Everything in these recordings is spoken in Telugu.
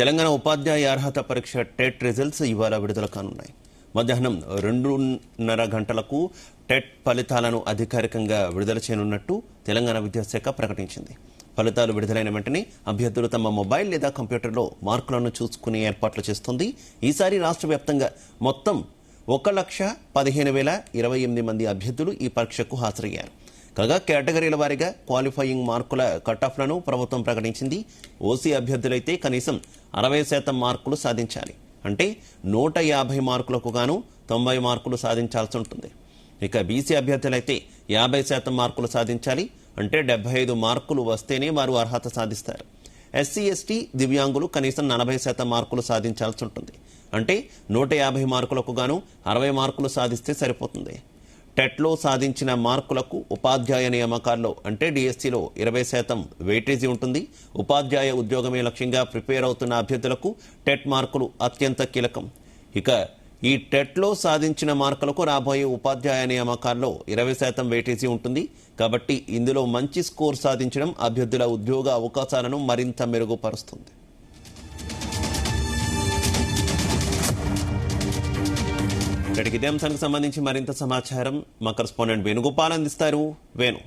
తెలంగాణ ఉపాధ్యాయ అర్హత పరీక్ష టెట్ రిజల్ట్స్ ఇవాళ విడుదల కానున్నాయి. మధ్యాహ్నం 2:30 గంటలకు టెట్ ఫలితాలను అధికారికంగా విడుదల చేయనున్నట్టు తెలంగాణ విద్యాశాఖ ప్రకటించింది. ఫలితాలు విడుదలైన వెంటనే అభ్యర్థులు తమ మొబైల్ లేదా కంప్యూటర్లో మార్కులను చూసుకునే ఏర్పాట్లు చేస్తుంది. ఈసారి రాష్ట్ర వ్యాప్తంగా మొత్తం 1,15,028 మంది అభ్యర్థులు ఈ పరీక్షకు హాజరయ్యారు. కాగా కేటగిరీల వారీగా క్వాలిఫైయింగ్ మార్కుల కటాఫ్లను ప్రభుత్వం ప్రకటించింది. ఓసీ అభ్యర్థులైతే కనీసం 60% మార్కులు సాధించాలి. అంటే 150 మార్కులకు గాను 90 మార్కులు సాధించాల్సి ఉంటుంది. ఇక బీసీ అభ్యర్థులైతే 50% మార్కులు సాధించాలి. అంటే 75 మార్కులు వస్తేనే వారు అర్హత సాధిస్తారు. ఎస్సీ ఎస్టీ దివ్యాంగులు కనీసం 40% మార్కులు సాధించాల్సి ఉంటుంది. అంటే 150 మార్కులకు గాను 60 మార్కులు సాధిస్తే సరిపోతుంది. టెట్లో సాధించిన మార్కులకు ఉపాధ్యాయ నియామకాల్లో అంటే డిఎస్సిలో 20% వెయిటేజీ ఉంటుంది. ఉపాధ్యాయ ఉద్యోగమే లక్ష్యంగా ప్రిపేర్ అవుతున్న అభ్యర్థులకు టెట్ మార్కులు అత్యంత కీలకం. ఇక ఈ టెట్లో సాధించిన మార్కులకు రాబోయే ఉపాధ్యాయ నియామకాల్లో 20% వెయిటేజీ ఉంటుంది. కాబట్టి ఇందులో మంచి స్కోర్ సాధించడం అభ్యర్థుల ఉద్యోగ అవకాశాలను మరింత మెరుగుపరుస్తుంది. ఇదే అంశానికి సంబంధించి మరింత సమాచారం మా కరెస్పాండెంట్ వేణుగోపాల్ అందిస్తారు. వేణు,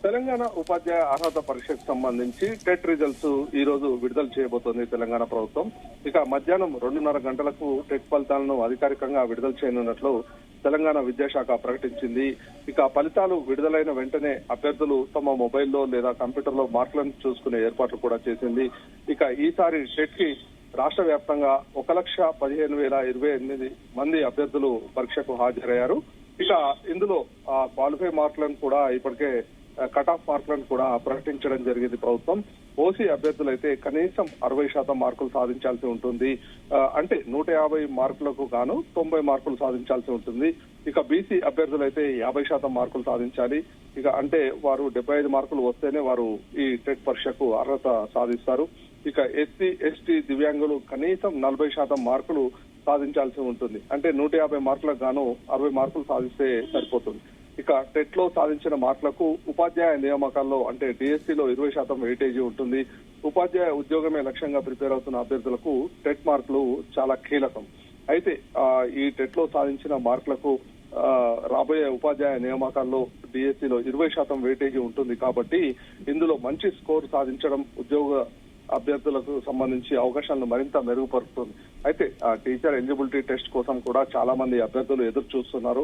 తెలంగాణ ఉపాధ్యాయ అర్హత పరీక్షకు సంబంధించి టెట్ రిజల్ట్స్ ఈ రోజు విడుదల చేయబోతోంది తెలంగాణ ప్రభుత్వం. ఇక మధ్యాహ్నం 2:30 గంటలకు టెట్ ఫలితాలను అధికారికంగా విడుదల చేయనున్నట్లు తెలంగాణ విద్యాశాఖ ప్రకటించింది. ఇక ఫలితాలు విడుదలైన వెంటనే అభ్యర్థులు తమ మొబైల్లో లేదా కంప్యూటర్లో మార్కులను చూసుకునే ఏర్పాట్లు కూడా చేసింది. ఇక ఈసారి టెట్ కి రాష్ట్ర వ్యాప్తంగా 1,15,028 మంది అభ్యర్థులు పరీక్షకు హాజరయ్యారు. ఇక ఇందులో క్వాలిఫై మార్కులను కూడా ఇప్పటికే కట్ ఆఫ్ మార్కులను కూడా ప్రకటించడం జరిగింది ప్రభుత్వం. ఓసీ అభ్యర్థులైతే కనీసం 60% మార్కులు సాధించాల్సి ఉంటుంది. అంటే 150 మార్కులకు గాను 90 మార్కులు సాధించాల్సి ఉంటుంది. ఇక బీసీ అభ్యర్థులైతే 50% మార్కులు సాధించాలి. ఇక అంటే వారు 75 మార్కులు వస్తేనే వారు ఈ టెట్ పరీక్షకు అర్హత సాధిస్తారు. ఇక ఎస్సీ ఎస్టీ దివ్యాంగులు కనీసం 40% మార్కులు సాధించాల్సి ఉంటుంది. అంటే 150 మార్కులకు గాను 60 మార్కులు సాధిస్తే సరిపోతుంది. ఇక టెట్ లో సాధించిన మార్కులకు ఉపాధ్యాయ నియామకాల్లో అంటే డిఎస్సిలో 20% వెయిటేజీ ఉంటుంది. ఉపాధ్యాయ ఉద్యోగమే లక్ష్యంగా ప్రిపేర్ అవుతున్న అభ్యర్థులకు టెట్ మార్కులు చాలా కీలకం. అయితే ఈ టెట్ లో సాధించిన మార్కులకు రాబోయే ఉపాధ్యాయ నియామకాల్లో డిఎస్సిలో 20% వెయిటేజీ ఉంటుంది. కాబట్టి ఇందులో మంచి స్కోర్ సాధించడం ఉద్యోగ అభ్యర్థులకు సంబంధించి అవకాశాలను మరింత మెరుగుపరుస్తుంది. అయితే టీచర్ ఎలిజిబిలిటీ టెస్ట్ కోసం కూడా చాలా మంది అభ్యర్థులు ఎదురు చూస్తున్నారు.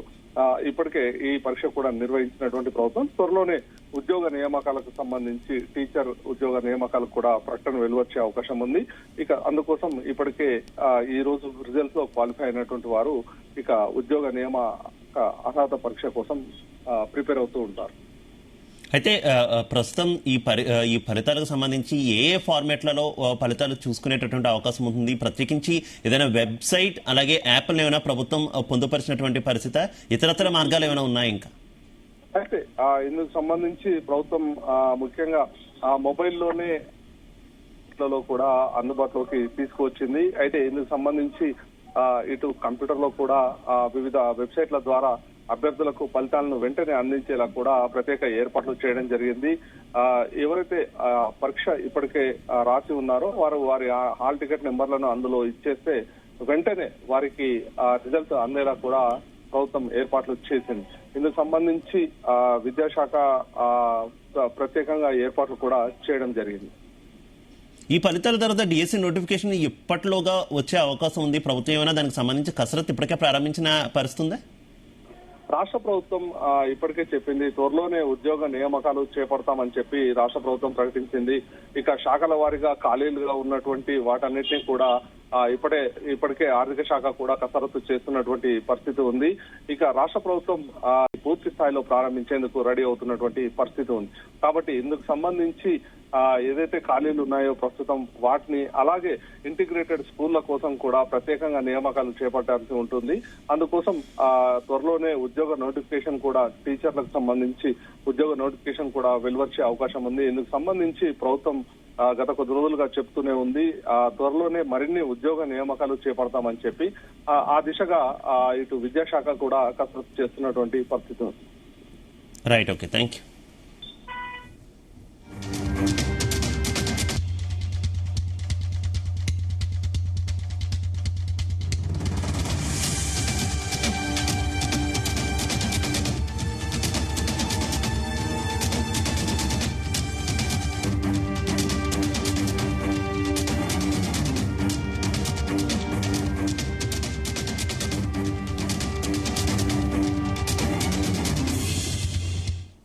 ఇప్పటికే ఈ పరీక్ష కూడా నిర్వహించినటువంటి ప్రభుత్వం త్వరలోనే ఉద్యోగ నియామకాలకు సంబంధించి టీచర్ ఉద్యోగ నియామకాలకు కూడా ప్రకటన వెలువచ్చే అవకాశం ఉంది. ఇక అందుకోసం ఇప్పటికే ఈ రోజు రిజల్ట్స్ లో క్వాలిఫై అయినటువంటి వారు ఇక ఉద్యోగ నియామక అర్హత పరీక్ష కోసం ప్రిపేర్ అవుతూ ఉంటారు. అయితే ప్రస్తుతం ఈ ఫలితాలకు సంబంధించి ఏ ఫార్మాట్లలో ఫలితాలు చూసుకునేటటువంటి అవకాశం ఉంటుంది? ప్రత్యేకించి ఏదైనా వెబ్సైట్ అలాగే యాప్లను ఏమైనా ప్రభుత్వం పొందుపరిచినటువంటి పరిస్థితి, ఇతరత్ర మార్గాలు ఏమైనా ఉన్నాయి? ఇంకా అయితే ఇందుకు సంబంధించి ప్రభుత్వం ముఖ్యంగా మొబైల్లోనే కూడా అందుబాటులోకి తీసుకువచ్చింది. అయితే ఇందుకు సంబంధించి ఇటు కంప్యూటర్ లో కూడా వివిధ వెబ్సైట్ల ద్వారా అభ్యర్థులకు ఫలితాలను వెంటనే అందించేలా కూడా ప్రత్యేక ఏర్పాట్లు చేయడం జరిగింది. ఎవరైతే పరీక్ష ఇప్పటికే రాసి ఉన్నారో వారు వారి హాల్ టికెట్ నెంబర్లను అందులో ఇచ్చేస్తే వెంటనే వారికి రిజల్ట్ అందేలా కూడా ప్రభుత్వం ఏర్పాట్లు చేసింది. ఇందుకు సంబంధించి విద్యాశాఖ ప్రత్యేకంగా ఏర్పాట్లు కూడా చేయడం జరిగింది. ఈ ఫలితాల తర్వాత డిఎస్సి నోటిఫికేషన్ ఇప్పట్లోగా వచ్చే అవకాశం ఉంది. ప్రభుత్వం ఏమైనా దానికి సంబంధించి కసరత్తు ఇప్పటికే ప్రారంభించిన పరిస్థితి? రాష్ట్ర ప్రభుత్వం ఇప్పటికే చెప్పింది త్వరలోనే ఉద్యోగ నియామకాలు చేపడతామని చెప్పి రాష్ట్ర ప్రభుత్వం ప్రకటించింది. ఇక శాఖల వారీగా ఖాళీలుగా ఉన్నటువంటి వాటన్నిటినీ కూడా ఇప్పటికే ఆర్థిక శాఖ కూడా కసరత్తు చేస్తున్నటువంటి పరిస్థితి ఉంది. ఇక రాష్ట్ర ప్రభుత్వం పూర్తి స్థాయిలో ప్రారంభించేందుకు రెడీ అవుతున్నటువంటి పరిస్థితి ఉంది. కాబట్టి ఇందుకు సంబంధించి ఏదైతే ఖాళీలు ఉన్నాయో ప్రస్తుతం వాటిని అలాగే ఇంటిగ్రేటెడ్ స్కూళ్ల కోసం కూడా ప్రత్యేకంగా నియామకాలు చేపట్టాల్సి ఉంటుంది. అందుకోసం త్వరలోనే ఉద్యోగ నోటిఫికేషన్ కూడా టీచర్లకు సంబంధించి ఉద్యోగ నోటిఫికేషన్ కూడా వెలువచ్చే అవకాశం ఉంది. ఇందుకు సంబంధించి ప్రభుత్వం గత కొద్ది రోజులుగా చెప్తూనే ఉంది త్వరలోనే మరిన్ని ఉద్యోగ నియామకాలు చేపడతామని చెప్పి ఆ దిశగా ఇటు విద్యాశాఖ కూడా కసరత్తు చేస్తున్నటువంటి పరిస్థితి ఉంది. Right, okay, thank you.